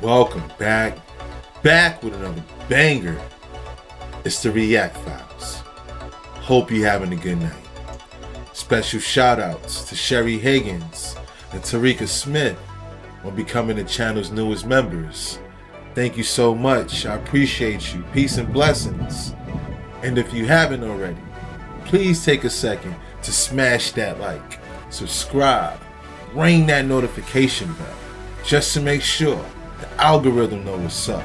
welcome back with another banger. It's the React Files. Hope you're having a good night. Special shout outs to Sherry Higgins and Tarika Smith on becoming the channel's newest members. Thank you so much. I appreciate you. Peace and blessings. And if you haven't already, please take a second to smash that like, subscribe, ring that notification bell, just to make sure the algorithm knows what's up.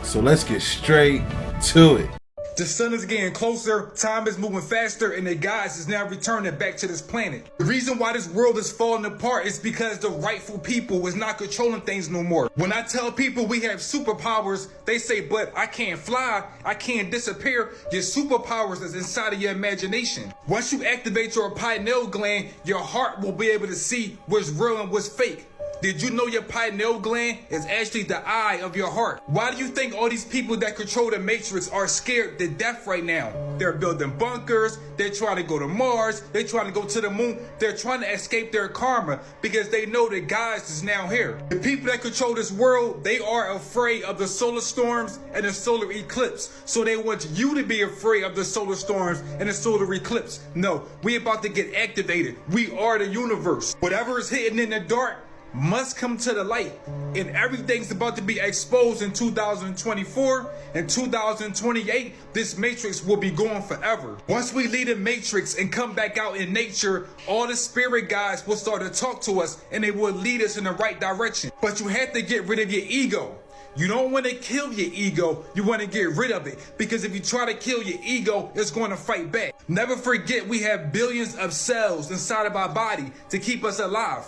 So let's get straight to it. The sun is getting closer, time is moving faster, and the gods is now returning back to this planet. The reason why this world is falling apart is because the rightful people is not controlling things no more. When I tell people we have superpowers, they say, but I can't fly, I can't disappear. Your superpowers is inside of your imagination. Once you activate your pineal gland, your heart will be able to see what's real and what's fake. Did you know your pineal gland is actually the eye of your heart? Why do you think all these people that control the Matrix are scared to death right now? They're building bunkers, they're trying to go to Mars, they're trying to go to the moon, they're trying to escape their karma because they know the gods is now here. The people that control this world, they are afraid of the solar storms and the solar eclipse. So they want you to be afraid of the solar storms and the solar eclipse. No, we about to get activated. We are the universe. Whatever is hidden in the dark must come to the light, and everything's about to be exposed in 2024 and 2028. This matrix will be gone forever. Once we leave the matrix and come back out in nature, all the spirit guides will start to talk to us and they will lead us in the right direction. But you have to get rid of your ego. You don't want to kill your ego, you want to get rid of it, because if you try to kill your ego, it's going to fight back. Never forget we have billions of cells inside of our body to keep us alive.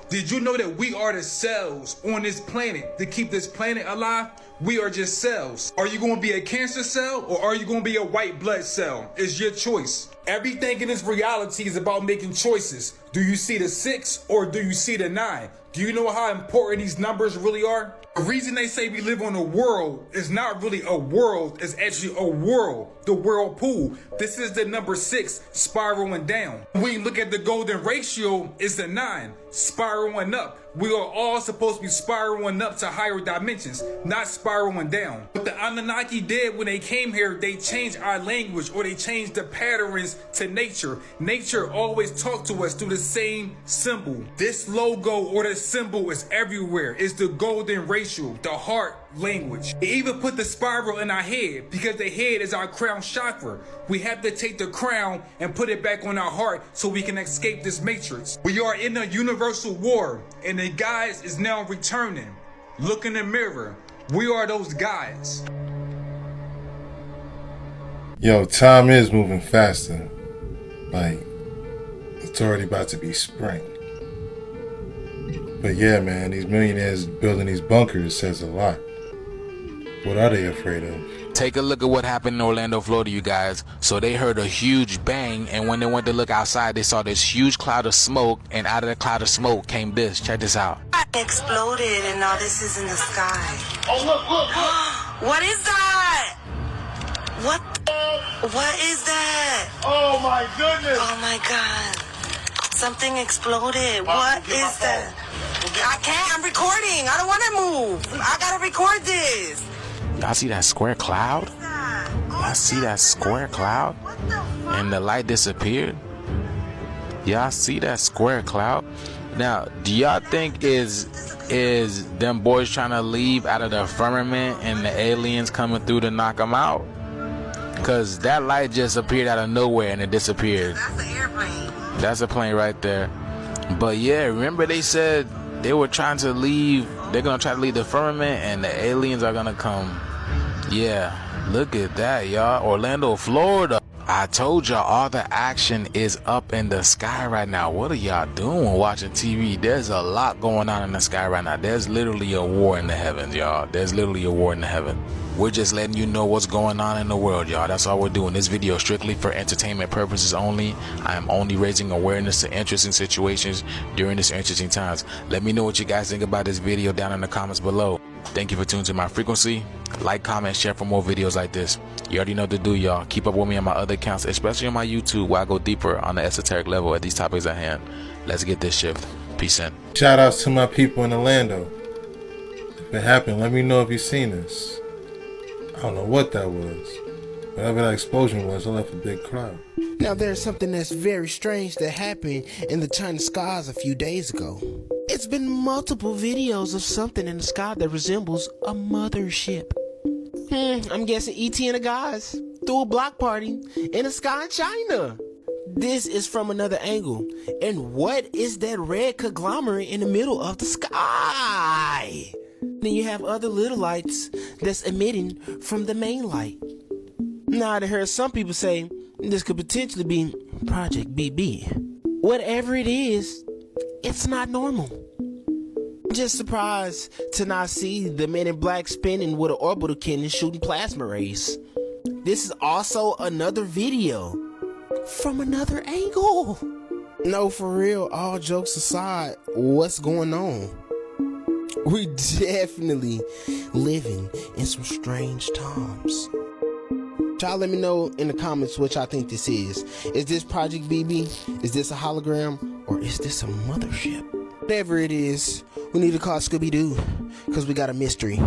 Did you know that we are the cells on this planet to keep this planet alive? We are just cells. Are you going to be a cancer cell or are you going to be a white blood cell? It's your choice. Everything in this reality is about making choices. Do you see the 6 or do you see the 9? Do you know how important these numbers really are? The reason they say we live on a world is not really a world, it's actually a whirl, the whirlpool. This is the number 6 spiraling down. When we look at the golden ratio, it's the 9 spiraling up. We are all supposed to be spiraling up to higher dimensions, not spiraling down. What the Anunnaki did when they came here, they changed our language or they changed the patterns to nature. Nature always talked to us through the same symbol. This logo or the symbol is everywhere. It's the golden ratio, the heart language. They even put the spiral in our head because the head is our crown chakra. We have to take the crown and put it back on our heart so we can escape this matrix. We are in a universal war and the guys is now returning. Look in the mirror. We are those guys. Yo, time is moving faster. Like, it's already about to be spring. But yeah, man, these millionaires building these bunkers says a lot. What are they afraid of? Take a look at what happened in Orlando, Florida, you guys. So they heard a huge bang, and when they went to look outside, they saw this huge cloud of smoke, and out of the cloud of smoke came this. Check this out. Exploded, and now this is in the sky. Oh, look. What is that? What is that? Oh, my goodness. Oh, my God. Something exploded. What is that? I can't. I'm recording. I don't want to move. I got to record this. Y'all see that square cloud? Y'all see that square cloud? And the light disappeared? Y'all see that square cloud? Now, do y'all think is them boys trying to leave out of the firmament and the aliens coming through to knock them out? Because that light just appeared out of nowhere and it disappeared. That's an airplane. That's a plane right there. But yeah, remember they said they were trying to leave. They're going to try to leave the firmament and the aliens are going to come. Yeah, look at that, y'all. Orlando, Florida. I told y'all all the action is up in the sky right now. What are y'all doing watching TV? There's a lot going on in the sky right now. There's literally a war in the heavens, y'all. There's literally a war in the heavens. We're just letting you know what's going on in the world, y'all. That's all we're doing. This video is strictly for entertainment purposes only. I am only raising awareness to interesting situations during these interesting times. Let me know what you guys think about this video down in the comments below. Thank you for tuning to my frequency. Like, comment, share for more videos like this. You already know what to do, y'all. Keep up with me on my other accounts, especially on my YouTube, where I go deeper on the esoteric level at these topics at hand. Let's get this shift. Peace in. Shout outs to my people in Orlando. If it happened, let me know if you've seen this. I don't know what that was. Whatever that explosion was, it left a big cloud. Now there's something that's very strange that happened in the China skies a few days ago. It's been multiple videos of something in the sky that resembles a mothership. I'm guessing E.T. and the guys threw a block party in the sky in China. This is from another angle. And what is that red conglomerate in the middle of the sky? Then you have other little lights that's emitting from the main light. Now I heard some people say this could potentially be Project BB. Whatever it is, it's not normal. Just surprised to not see the Men in Black spinning with an orbital cannon shooting plasma rays. This is also another video from another angle. No, for real, all jokes aside, what's going on? We definitely living in some strange times. Y'all let me know in the comments what y'all think this is. Is this Project BB? Is this a hologram? Or is this a mothership? Whatever it is, we need to call Scooby-Doo, because we got a mystery.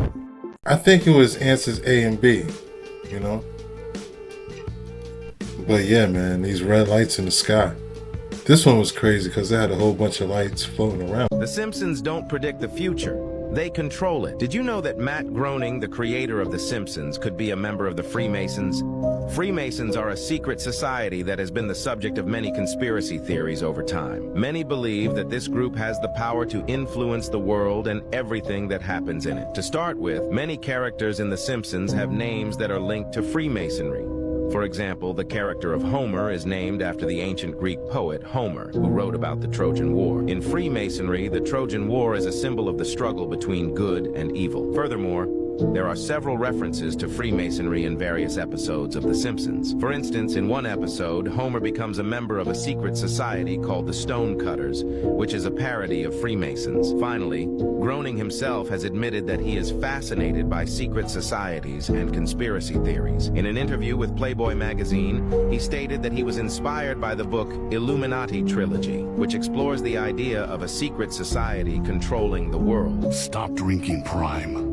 I think it was answers A and B, you know? But yeah, man, these red lights in the sky. This one was crazy because they had a whole bunch of lights floating around. The Simpsons don't predict the future. They control it. Did you know that Matt Groening, the creator of The Simpsons, could be a member of the Freemasons? Freemasons are a secret society that has been the subject of many conspiracy theories over time. Many believe that this group has the power to influence the world and everything that happens in it. To start with, many characters in The Simpsons have names that are linked to Freemasonry. For example, the character of Homer is named after the ancient Greek poet Homer, who wrote about the Trojan War. In Freemasonry, the Trojan War is a symbol of the struggle between good and evil. Furthermore, there are several references to Freemasonry in various episodes of The Simpsons. For instance, in one episode, Homer becomes a member of a secret society called the Stonecutters, which is a parody of Freemasons. Finally, Groening himself has admitted that he is fascinated by secret societies and conspiracy theories. In an interview with Playboy magazine, he stated that he was inspired by the book Illuminati Trilogy, which explores the idea of a secret society controlling the world. Stop drinking Prime.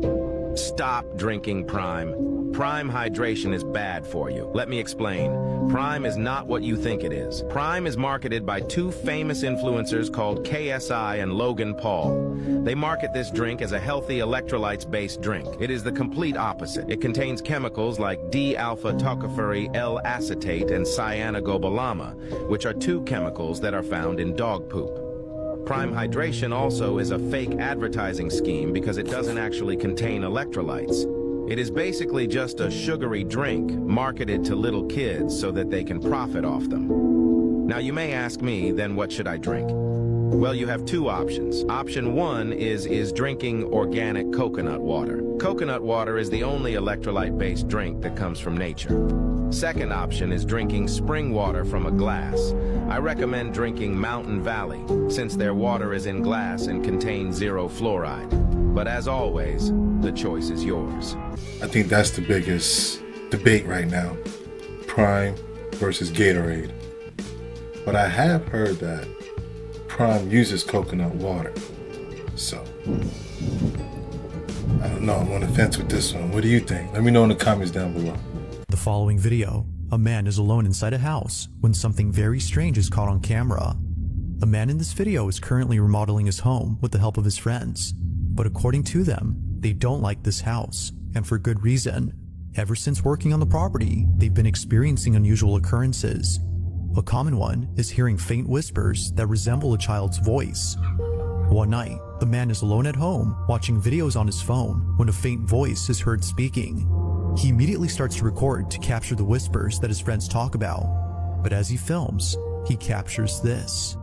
Stop drinking Prime. Prime hydration is bad for you. Let me explain. Prime is not what you think it is. Prime is marketed by two famous influencers called KSI and Logan Paul. They market this drink as a healthy electrolytes-based drink. It is the complete opposite. It contains chemicals like D-alpha tocopherol L-acetate and cyanogobalama, which are two chemicals that are found in dog poop. Prime Hydration also is a fake advertising scheme because it doesn't actually contain electrolytes. It is basically just a sugary drink marketed to little kids so that they can profit off them. Now you may ask me, then what should I drink? Well, you have two options. Option one is drinking organic coconut water. Coconut water is the only electrolyte-based drink that comes from nature. Second option is drinking spring water from a glass. I recommend drinking Mountain Valley, since their water is in glass and contains 0 fluoride. But as always, the choice is yours. I think that's the biggest debate right now. Prime versus Gatorade. But I have heard that Prime uses coconut water. So, I don't know, I'm on the fence with this one. What do you think? Let me know in the comments down below. The following video, a man is alone inside a house when something very strange is caught on camera. The man in this video is currently remodeling his home with the help of his friends, but according to them, they don't like this house, and for good reason. Ever since working on the property, they've been experiencing unusual occurrences. A common one is hearing faint whispers that resemble a child's voice. One night, the man is alone at home watching videos on his phone when a faint voice is heard speaking. He immediately starts to record to capture the whispers that his friends talk about, but as he films, he captures this.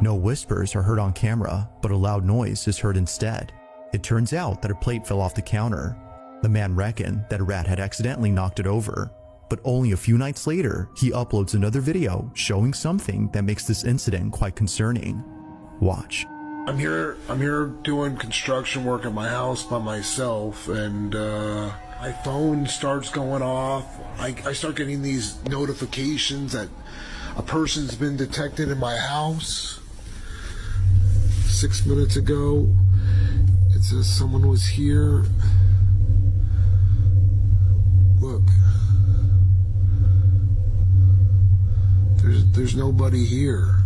No whispers are heard on camera, but a loud noise is heard instead. It turns out that a plate fell off the counter. The man reckoned that a rat had accidentally knocked it over, but only a few nights later, he uploads another video showing something that makes this incident quite concerning. Watch. I'm here doing construction work at my house by myself, and my phone starts going off. I start getting these notifications that a person's been detected in my house. 6 minutes ago, it says someone was here. Look. There's nobody here.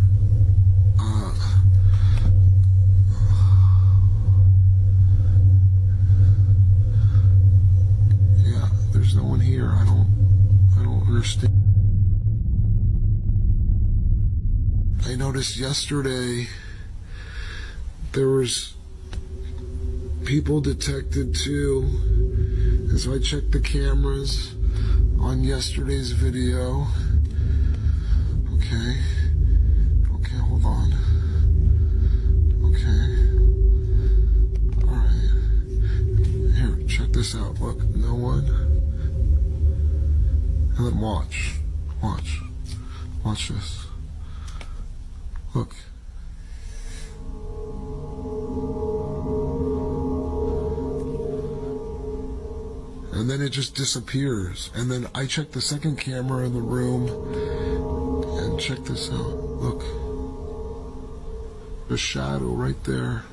Yeah, there's no one here. I don't understand. I noticed yesterday there was people detected too, and so I checked the cameras on yesterday's video. Okay, hold on. Okay, alright. Here, check this out. Look, no one. And then watch this. Look. And then it just disappears. And then I check the second camera in the room, and check this out. Look. The shadow right there.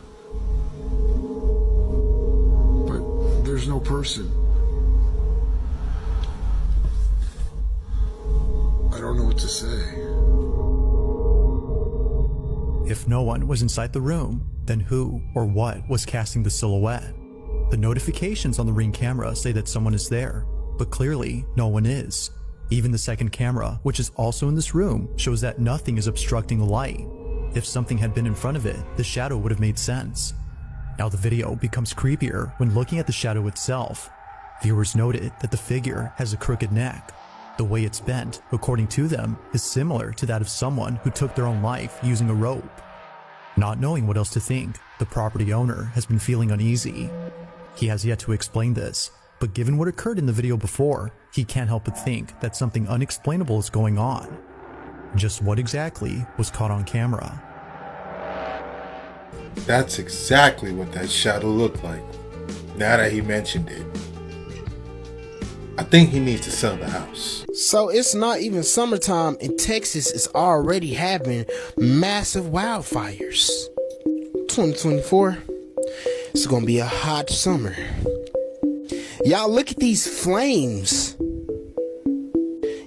But there's no person. I don't know what to say. If no one was inside the room, then who or what was casting the silhouette? The notifications on the Ring camera say that someone is there, but clearly no one is. Even the second camera, which is also in this room, shows that nothing is obstructing the light. If something had been in front of it, the shadow would have made sense. Now the video becomes creepier when looking at the shadow itself. Viewers noted that the figure has a crooked neck. The way it's bent, according to them, is similar to that of someone who took their own life using a rope. Not knowing what else to think, the property owner has been feeling uneasy. He has yet to explain this, but given what occurred in the video before, he can't help but think that something unexplainable is going on. Just what exactly was caught on camera? That's exactly what that shadow looked like, now that he mentioned it. I think he needs to sell the house. So it's not even summertime and Texas is already having massive wildfires. 2024, it's gonna be a hot summer. Y'all look at these flames.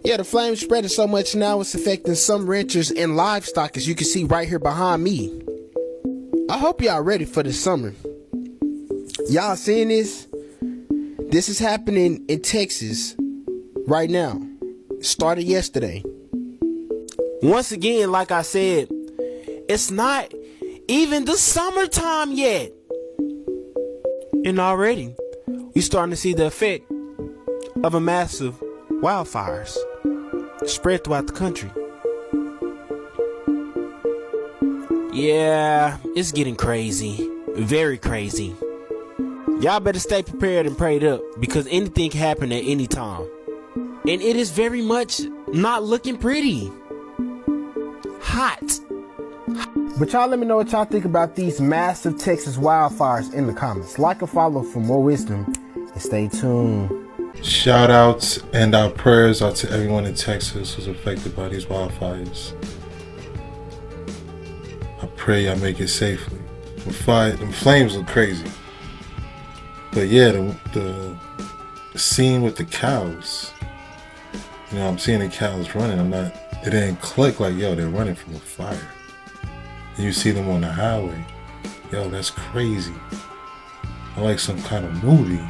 Yeah, the flames spreading so much now it's affecting some ranchers and livestock, as you can see right here behind me. I hope y'all ready for the summer. Y'all seeing this? This is happening in Texas right now. It started yesterday. Once again, like I said, it's not even the summertime yet. And already, we're starting to see the effect of a massive wildfires spread throughout the country. Yeah, it's getting crazy. Very crazy. Y'all better stay prepared and prayed up, because anything can happen at any time. And it is very much not looking pretty. Hot. But y'all let me know what y'all think about these massive Texas wildfires in the comments. Like and follow for more wisdom, and stay tuned. Shout outs and our prayers are to everyone in Texas who's affected by these wildfires. I pray y'all make it safely. The flames look crazy. But yeah, the scene with the cows, you know, I'm seeing the cows running. It didn't click like, yo, they're running from a fire. And you see them on the highway. Yo, that's crazy. I like some kind of movie.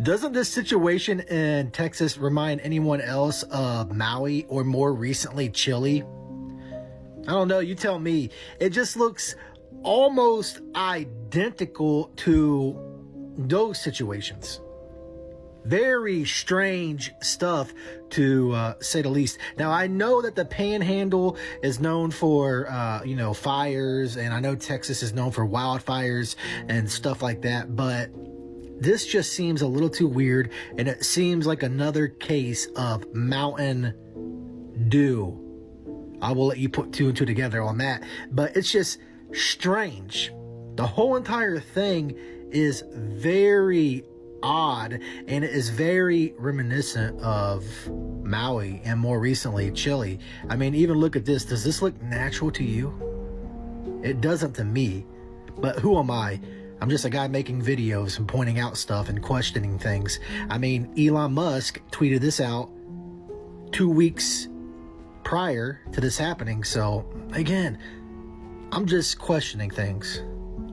Doesn't this situation in Texas remind anyone else of Maui or more recently Chile? I don't know, you tell me. It just looks almost identical to those situations. Very strange stuff, to say the least. Now, I know that the Panhandle is known for, fires, and I know Texas is known for wildfires and stuff like that, but this just seems a little too weird, and it seems like another case of Mountain Dew. I will let you put two and two together on that, but it's just strange. The whole entire thing is very odd, and it is very reminiscent of Maui and more recently Chile. I mean, even look at this. Does this look natural to you? It doesn't to me, but who am I? I'm just a guy making videos and pointing out stuff and questioning things. I mean, Elon Musk tweeted this out 2 weeks prior to this happening, so again, I'm just questioning things.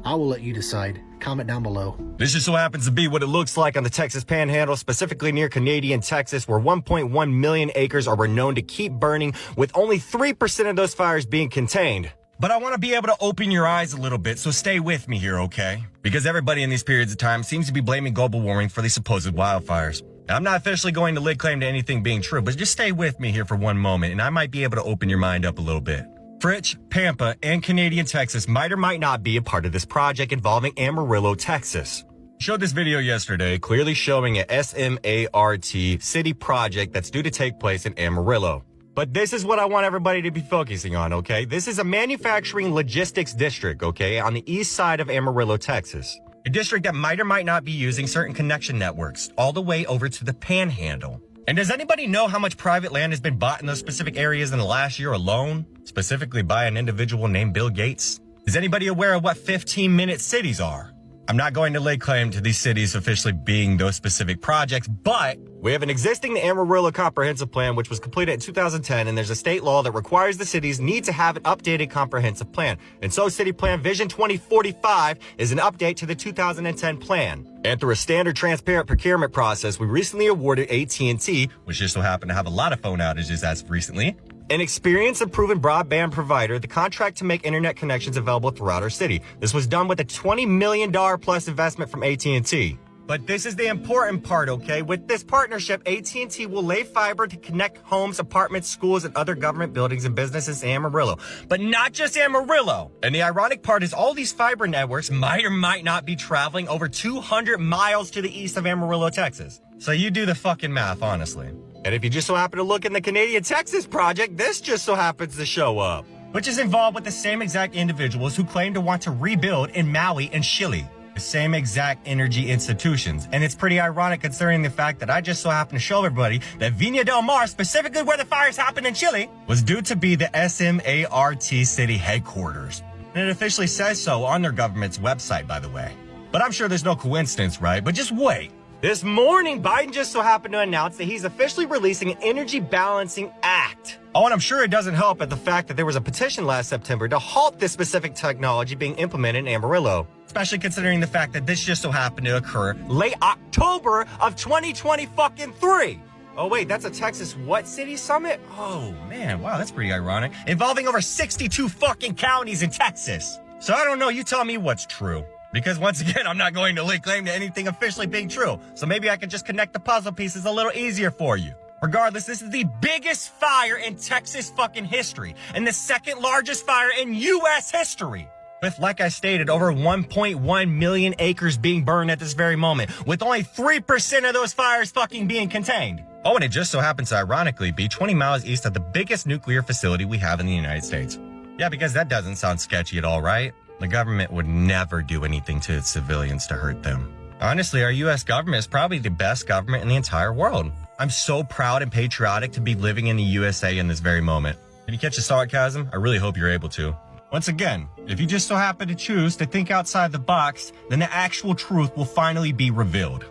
I will let you decide. Comment down below. This just so happens to be what it looks like on the Texas Panhandle, specifically near Canadian Texas, where 1.1 million acres are known to keep burning, with only 3% of those fires being contained. But I want to be able to open your eyes a little bit, so stay with me here, okay? Because everybody in these periods of time seems to be blaming global warming for these supposed wildfires. Now, I'm not officially going to lay claim to anything being true, but just stay with me here for one moment, and I might be able to open your mind up a little bit. Fritch, Pampa, and Canadian Texas might or might not be a part of this project involving Amarillo, Texas. Showed this video yesterday, clearly showing a SMART city project that's due to take place in Amarillo. But this is what I want everybody to be focusing on, okay? This is a manufacturing logistics district, okay, on the east side of Amarillo, Texas. A district that might or might not be using certain connection networks all the way over to the Panhandle. And does anybody know how much private land has been bought in those specific areas in the last year alone? Specifically by an individual named Bill Gates? Is anybody aware of what 15-minute cities are? I'm not going to lay claim to these cities officially being those specific projects, but we have an existing Amarillo comprehensive plan which was completed in 2010, and there's a state law that requires the cities need to have an updated comprehensive plan. And so City Plan Vision 2045 is an update to the 2010 plan. And through a standard transparent procurement process, we recently awarded AT&T, which just so happened to have a lot of phone outages as of recently, an experienced and proven broadband provider, the contract to make internet connections available throughout our city. This was done with a $20 million plus investment from AT&T. But this is the important part, okay? With this partnership, AT&T will lay fiber to connect homes, apartments, schools, and other government buildings and businesses in Amarillo. But not just Amarillo. And the ironic part is all these fiber networks might or might not be traveling over 200 miles to the east of Amarillo, Texas. So you do the fucking math, honestly. And if you just so happen to look in the Canadian Texas project, this just so happens to show up, which is involved with the same exact individuals who claim to want to rebuild in Maui and Chile. The same exact energy institutions. And it's pretty ironic considering the fact that I just so happen to show everybody that Viña del Mar, specifically where the fires happened in Chile, was due to be the SMART city headquarters. And it officially says so on their government's website, by the way. But I'm sure there's no coincidence, right? But just wait. This morning, Biden just so happened to announce that he's officially releasing an Energy Balancing Act. Oh, and I'm sure it doesn't help at the fact that there was a petition last September to halt this specific technology being implemented in Amarillo, especially considering the fact that this just so happened to occur late October of 2023. Oh, wait, that's a Texas what city summit? Oh, man, wow, that's pretty ironic. Involving over 62 fucking counties in Texas. So I don't know, you tell me what's true. Because once again, I'm not going to lay claim to anything officially being true. So maybe I can just connect the puzzle pieces a little easier for you. Regardless, this is the biggest fire in Texas fucking history. And the second largest fire in U.S. history. With, like I stated, over 1.1 million acres being burned at this very moment. With only 3% of those fires fucking being contained. Oh, and it just so happens to ironically be 20 miles east of the biggest nuclear facility we have in the United States. Yeah, because that doesn't sound sketchy at all, right? The government would never do anything to its civilians to hurt them. Honestly, our U.S. government is probably the best government in the entire world. I'm so proud and patriotic to be living in the USA in this very moment. Did you catch the sarcasm? I really hope you're able to. Once again, if you just so happen to choose to think outside the box, then the actual truth will finally be revealed.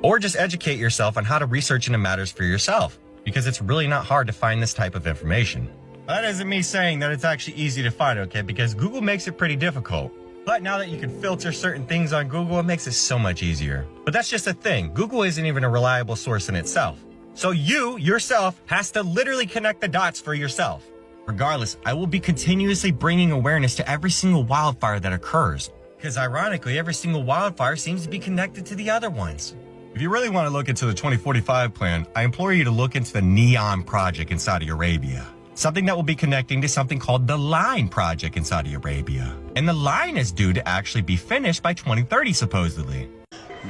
Or just educate yourself on how to research into matters for yourself, because it's really not hard to find this type of information. That isn't me saying that it's actually easy to find, okay? Because Google makes it pretty difficult. But now that you can filter certain things on Google, it makes it so much easier. But that's just a thing. Google isn't even a reliable source in itself. So you, yourself, has to literally connect the dots for yourself. Regardless, I will be continuously bringing awareness to every single wildfire that occurs. Because ironically, every single wildfire seems to be connected to the other ones. If If you really want to look into the 2045 plan, I implore you to look into the NEOM project in Saudi Arabia. Something that will be connecting to something called the Line project in Saudi Arabia. And the line is due to actually be finished by 2030, supposedly.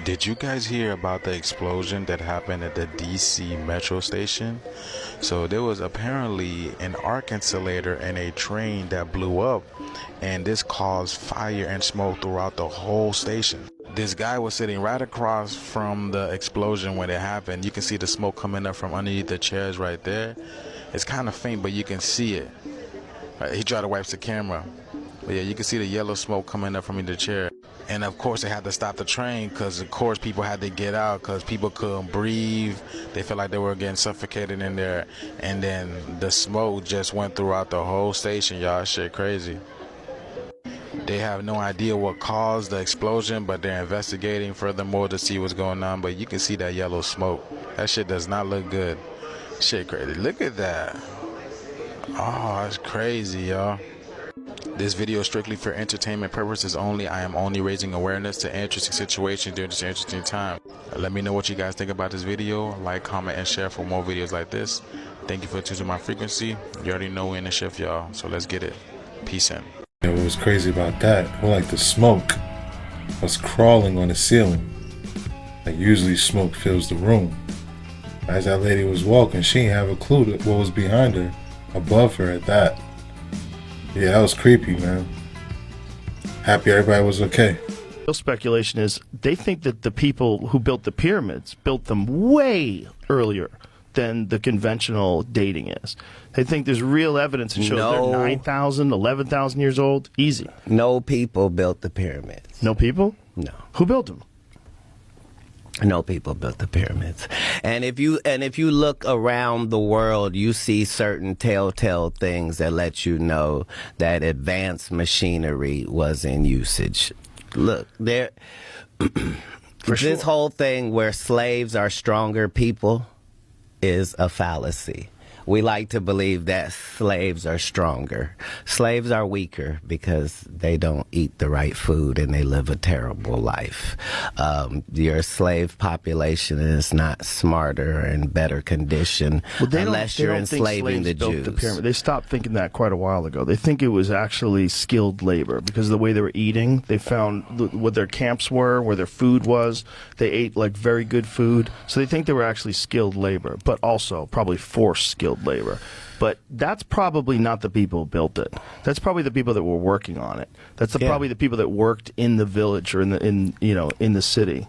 Did you guys hear about the explosion that happened at the DC metro station? So there was apparently an arc insulator in a train that blew up, and this caused fire and smoke throughout the whole station. This guy was sitting right across from the explosion when it happened. You can see the smoke coming up from underneath the chairs right there. It's kind of faint, but you can see it. He tried to wipe the camera. But yeah, you can see the yellow smoke coming up from the chair. And of course, they had to stop the train because, of course, people had to get out because people couldn't breathe. They felt like they were getting suffocated in there. And then the smoke just went throughout the whole station, y'all. Shit crazy. They have no idea what caused the explosion, but they're investigating furthermore to see what's going on. But you can see that yellow smoke. That shit does not look good. Shit crazy. Look at that. Oh, that's crazy, y'all. This video is strictly for entertainment purposes only. I am only raising awareness to interesting situations during this interesting time. Let me know what you guys think about this video. Like, comment, and share for more videos like this. Thank you for choosing my frequency. You already know we're in the shift, y'all. So let's get it. Peace in. What was crazy about that, well, like the smoke was crawling on the ceiling. Like usually smoke fills the room. As that lady was walking, she didn't have a clue that what was behind her, above her at that. Yeah, that was creepy, man. Happy everybody was okay. Real speculation is they think that the people who built the pyramids built them way earlier than the conventional dating is. They think there's real evidence that shows they're 9,000, 11,000 years old. Easy. No people built the pyramids. No people? No. Who built them? No people built the pyramids. And if you look around the world, you see certain telltale things that let you know that advanced machinery was in usage. Look, there this whole thing where slaves are stronger people is a fallacy. We like to believe that slaves are stronger. Slaves are weaker because they don't eat the right food and they live a terrible life. Your slave population is not smarter and better condition unless you're enslaving the Jews. They stopped thinking that quite a while ago. They think it was actually skilled labor because of the way they were eating. They found what their camps were, where their food was. They ate like very good food. So they think they were actually skilled labor, but also probably forced skilled labor. But that's probably not the people who built it. That's probably the people that were working on it. That's probably the people that worked in the village or in the city.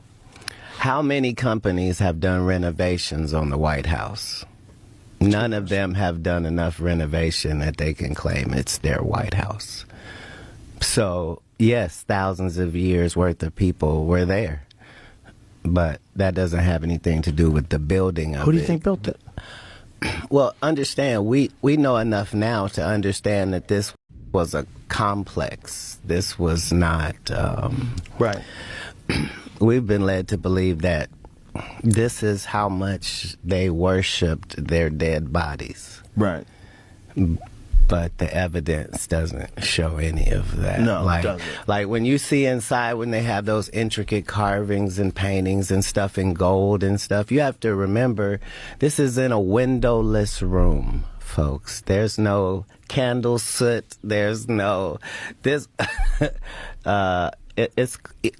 How many companies have done renovations on the White House? None of them have done enough renovation that they can claim it's their White House. So, yes, thousands of years worth of people were there. But that doesn't have anything to do with the building of it. Who do you think built it? Well, understand, we know enough now to understand that this was a complex. This was not... right. We've been led to believe that this is how much they worshipped their dead bodies. Right. But the evidence doesn't show any of that. No, it doesn't. Like when you see inside when they have those intricate carvings and paintings and stuff in gold and stuff, you have to remember this is in a windowless room, folks. There's no candle soot. There's no... It's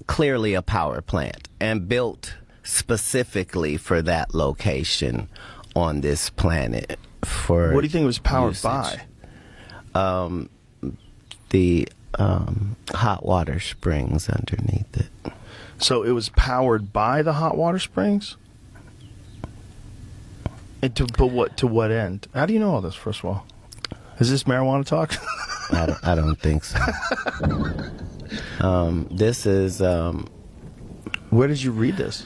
clearly a power plant and built specifically for that location on this planet. For what do you think it was powered by? The hot water springs underneath it. So it was powered by the hot water springs? And to what end? How do you know all this, first of all? Is this marijuana talk? I don't think so. This is... Where did you read this?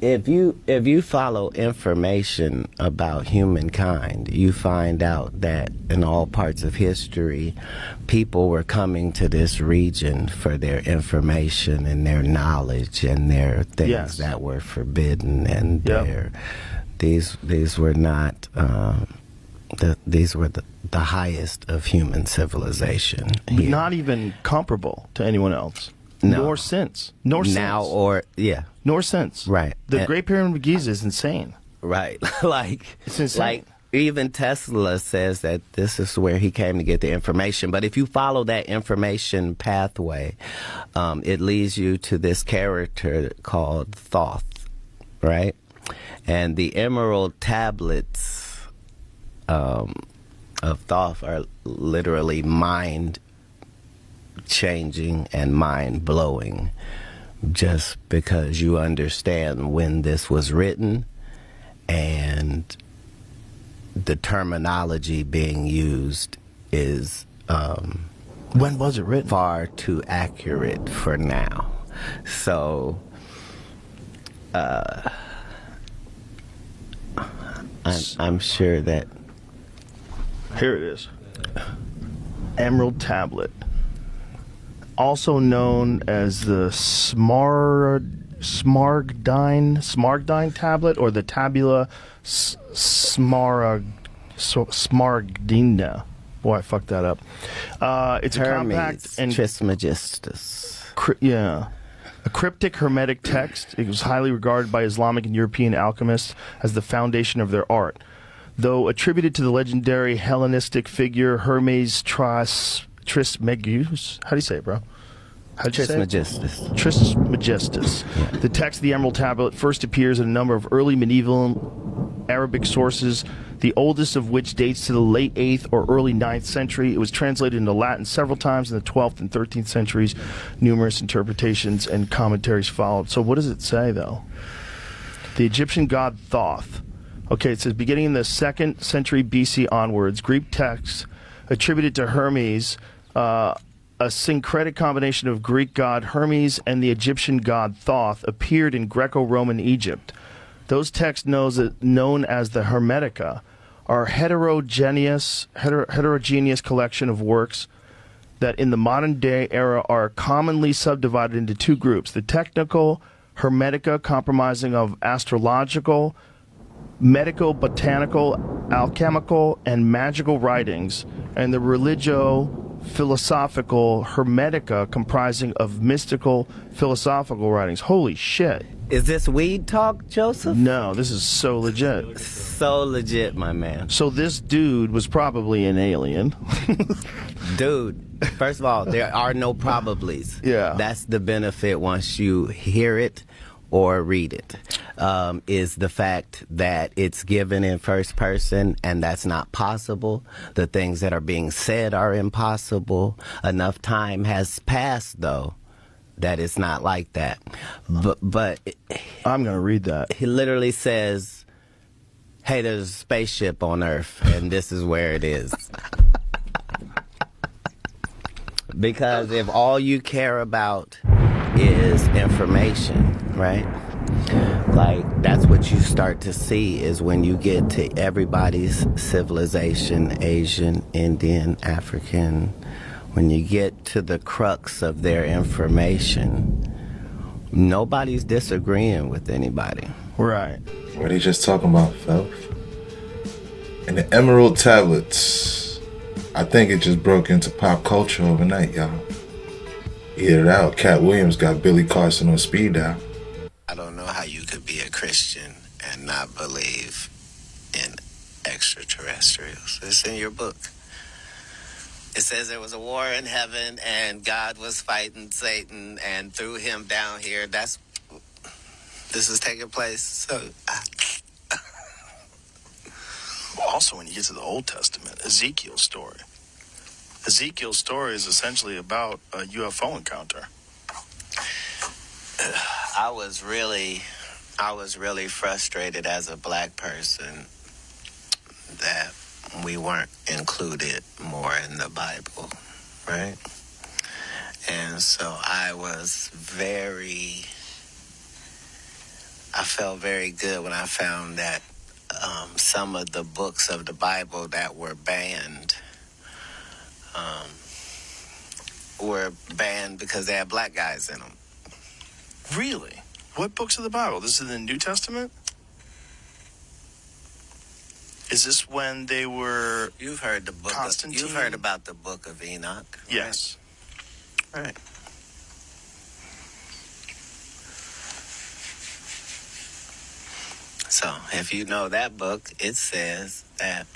If you follow information about humankind, you find out that in all parts of history, people were coming to this region for their information and their knowledge and their things that were forbidden, and these were not these were the highest of human civilization. Not even comparable to anyone else. Nor since. Nor now since. or yeah. Nor since. Right. The Great Pyramid of Giza is insane. Right. Like it's insane. Like even Tesla says that this is where he came to get the information. But if you follow that information pathway, it leads you to this character called Thoth, right? And the emerald tablets of Thoth are literally mind-changing and mind-blowing, just because you understand when this was written and the terminology being used is when was it written? Far too accurate for now. So I'm sure that here it is. Emerald Tablet, also known as the Smaragdine Tablet, or the Tabula Smaragdina. Boy, I fucked that up. It's a compact and Trismegistus. A cryptic hermetic text. It was highly regarded by Islamic and European alchemists as the foundation of their art. Though attributed to the legendary Hellenistic figure Hermes Trismegistus. How do you say it, bro? Trismegistus. Trismegistus. Yeah. The text of the Emerald Tablet first appears in a number of early medieval Arabic sources, the oldest of which dates to the late 8th or early 9th century. It was translated into Latin several times in the 12th and 13th centuries. Numerous interpretations and commentaries followed. So what does it say, though? The Egyptian god Thoth. Okay, it says, beginning in the 2nd century BC onwards, Greek texts attributed to Hermes, a syncretic combination of Greek god Hermes and the Egyptian god Thoth, appeared in Greco-Roman Egypt. Those texts known as the Hermetica are heterogeneous collection of works that in the modern day era are commonly subdivided into two groups: the technical Hermetica, comprising of astrological, medico-botanical, alchemical, and magical writings, and the religio-philosophical Hermetica, comprising of mystical, philosophical writings. Holy shit. Is this weed talk, Joseph? No, this is so legit. So legit, my man. So this dude was probably an alien. Dude, first of all, there are no probablys. Yeah. That's the benefit once you hear it or read it, is the fact that it's given in first person, and that's not possible. The things that are being said are impossible. Enough time has passed, though, that it's not like that. But I'm going to read that. He literally says, hey, there's a spaceship on Earth, and this is where it is. Because if all you care about is information, right? Like, that's what you start to see is when you get to everybody's civilization, Asian, Indian, African, when you get to the crux of their information, nobody's disagreeing with anybody. Right. What are you just talking about, Phelps? And the Emerald Tablets, I think it just broke into pop culture overnight, y'all. Either that or Cat Williams got Billy Carson on speed dial. I don't know how you could be a Christian and not believe in extraterrestrials. It's in your book. It says there was a war in heaven and God was fighting Satan and threw him down here. This is taking place. So also, when you get to the Old Testament, Ezekiel's story. Ezekiel's story is essentially about a UFO encounter. I was really frustrated as a black person that we weren't included more in the Bible, right? And so I felt very good when I found that some of the books of the Bible that were banned because they had black guys in them. Really? What books of the Bible? This is the New Testament? Is this when they were You've heard about the book of Enoch. Yes. Right. So if you know that book, it says that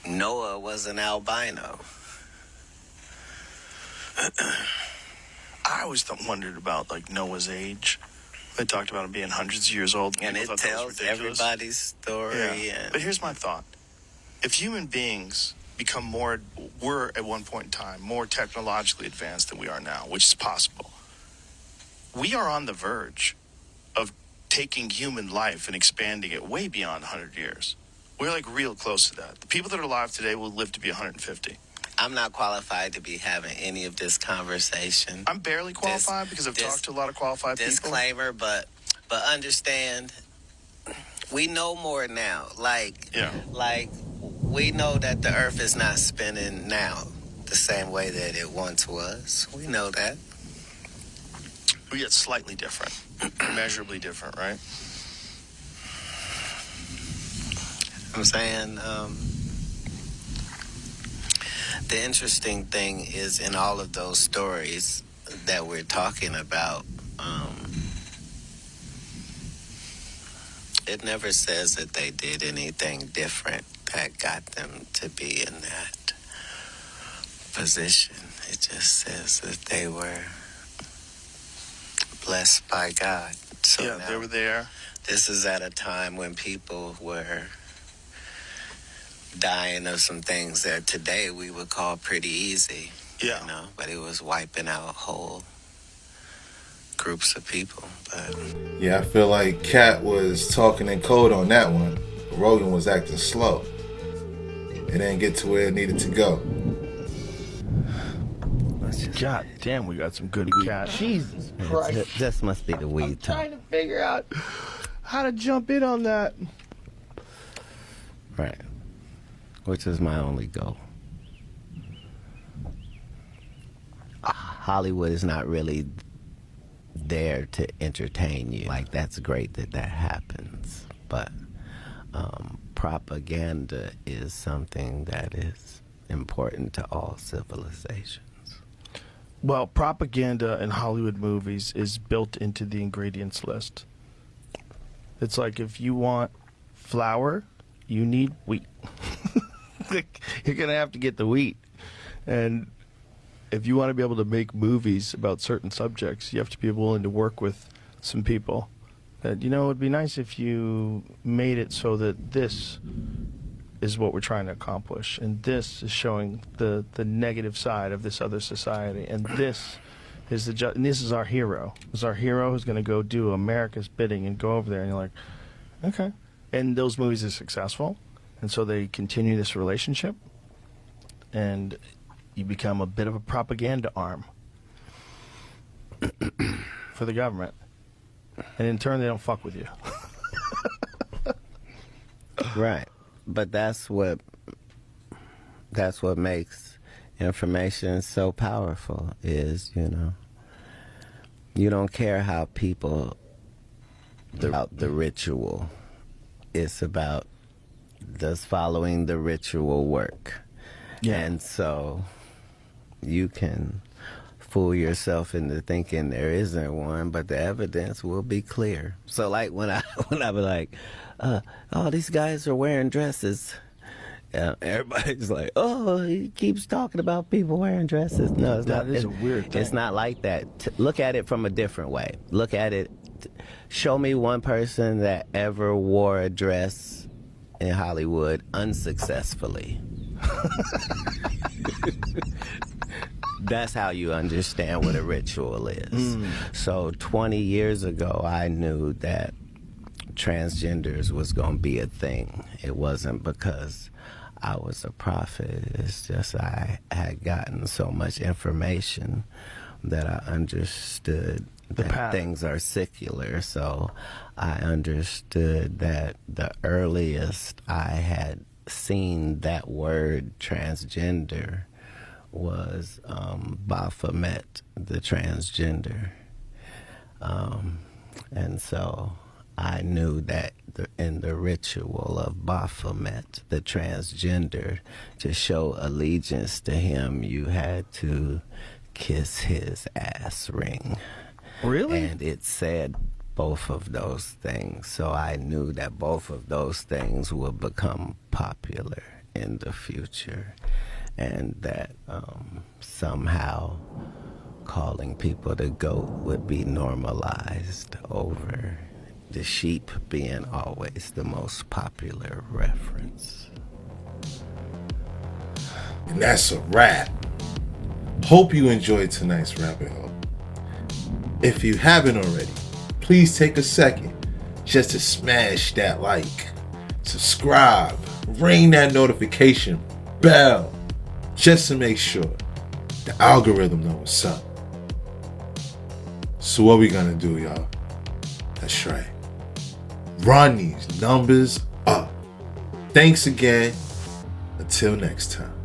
Noah was an albino. I always wondered about like Noah's age. They talked about him being hundreds of years old. And it tells everybody's story. Yeah. And But here's my thought. If human beings were at one point in time more technologically advanced than we are now, which is possible, we are on the verge of taking human life and expanding it way beyond 100 years. We're like real close to that. The people that are alive today will live to be 150. I'm not qualified to be having any of this conversation. I'm barely qualified because I've talked to a lot of qualified people. Disclaimer, but understand, we know more now. Like we know that the Earth is not spinning now the same way that it once was. We know that. But yet slightly different, immeasurably different, right? I'm saying, the interesting thing is in all of those stories that we're talking about, it never says that they did anything different that got them to be in that position. It just says that they were blessed by God. So yeah, they were there. This is at a time when people were dying of some things that today we would call pretty easy. Yeah. You know, but it was wiping out whole groups of people. But Yeah, I feel like Cat was talking in code on that one. Rogan was acting slow. It didn't get to where it needed to go. God damn, we got some good Cat. Jesus Christ. This must be the weed. I'm trying to figure out how to jump in on that. Right. Which is my only goal. Hollywood is not really there to entertain you. Like, that's great that happens. But propaganda is something that is important to all civilizations. Well, propaganda in Hollywood movies is built into the ingredients list. It's like if you want flour, you need wheat. You're going to have to get the wheat. And if you want to be able to make movies about certain subjects, you have to be willing to work with some people that, you know, it would be nice if you made it so that this is what we're trying to accomplish, and this is showing the negative side of this other society, and this is and this is our hero. This is our hero who's going to go do America's bidding and go over there, and you're like, okay. And those movies are successful, and so they continue this relationship, and you become a bit of a propaganda arm for the government, and in turn they don't fuck with you. Right. But that's what makes information so powerful is, you know, you don't care how people about the ritual. It's about does following the ritual work. Yeah. And so you can fool yourself into thinking there isn't one, but the evidence will be clear. So like when I be like, oh, these guys are wearing dresses. Everybody's like, oh, he keeps talking about people wearing dresses. No, it's not. That is a weird thing. It's not like that. Look at it from a different way. Look at it. Show me one person that ever wore a dress in Hollywood unsuccessfully. That's how you understand what a ritual is. So 20 years ago, I knew that transgenders was going to be a thing. It wasn't because I was a prophet. It's just I had gotten so much information that I understood that things are secular. So I understood that the earliest I had seen that word transgender was Baphomet, the transgender. And so I knew that in the ritual of Baphomet, the transgender, to show allegiance to him, you had to kiss his ass ring. Really? And it said both of those things. So I knew that both of those things would become popular in the future, and that somehow calling people the goat would be normalized over the sheep being always the most popular reference. And that's a wrap. Hope you enjoyed tonight's rabbit hole. If you haven't already, please take a second just to smash that like, subscribe, ring that notification bell, just to make sure the algorithm knows what's up. So what we gonna do, y'all? That's right. Run these numbers up. Thanks again. Until next time.